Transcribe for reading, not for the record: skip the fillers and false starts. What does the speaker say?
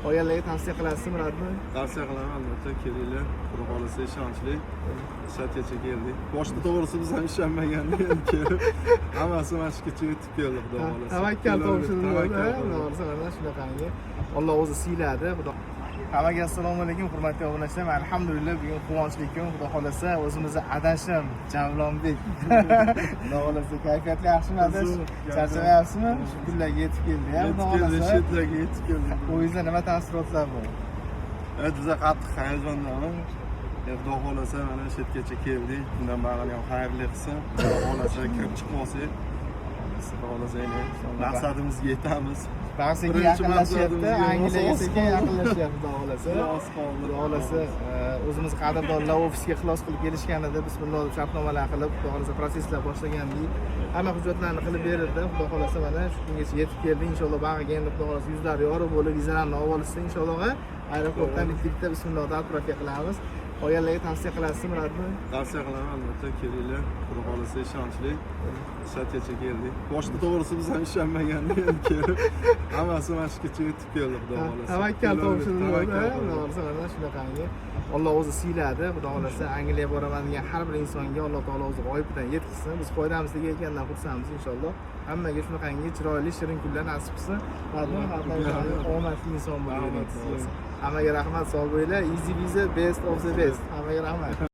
Qolganlarga tavsiya qilasizmi, Murodboy? Tavsiya qilaman, albatta kelinglar. Xudo xolasa ishonchli. Shatgacha keldik. Boshida to'g'risi biz ham ishonmagandik, endi kelib hammasi mana shugacha yetib keldi, xudo xolasa. Tavakkal topshirdi. To'g'risi mana shunaqangi. Alloh o'zi siyladi. Xudo. Hammaga assalomu alaykum, hurmatli obunachilar. Alhamdulillah, bugun quvonchli kun. Xudo xolasa o'zimizni adashim Javlonbek. Xudo xolasa kayfiyatli yaxshimi adash? Charchamayapsizmi? Shu kunlarga yetib keldi. Xudo xolasa Shetlarga yetib keldi. O'yingizda nima taassurotlar bor? Evet, bize qattiq hayajondaman. Xudo xolasa mana shu yergacha keldik. Bundan bag'ini ham xayrli qilsin. Xudo xolasa kirib chiqmasak, xudo xolasa maqsadimizga yetamiz. Bahsiga yaqinlashyapti, Angliyaga sekin yaqinlashyapti, xudo xolasa. Xudo xolasa o'zimiz qadrdonlar ofisga ixlos qilib kelishgan edi. Bismillah deb shartnomalar qilib, xudo xolasa proseslar boshlagandik. Hamma hujjatlarni qilib berildi. Xudo xolasa mana shu kungacha yetib keldi. Inshaalloh bag'iga endi xudo xolasa yuzlari yorug' bo'lib, vizalarni olib olishsa inshaalloh aeroportdan bitta bismillah deb turafiya qilamiz. Qolganlarga tavsiya qilasizmi, Murodboy? Tavsiya qilaman, albatta kelinglar. Xudo xolasa ishonchli. Shatgacha keldik. Boshida to'g'risi biz ham ishonmagandik, endi kelib hammasi mana shugacha yetib keldi, xudo xolasa. Tavakkal topshirdi. To'g'risi mana shunaqangi. Alloh o'zi siyladi. Xudo xolasa Angliyaga boraman degan har bir insonga Alloh taolo o'zi g'oyibdan yetkazsin. Biz foydamizga kelgandan xursandmiz inshaalloh. Hammaga shunaqangi chiroyli shirin kunlar nasib qilsin. Omadli inson bo'lib. Hammaga rahmat, sog' bo'linglar. Easy visa, best of the best. Hammaga rahmat.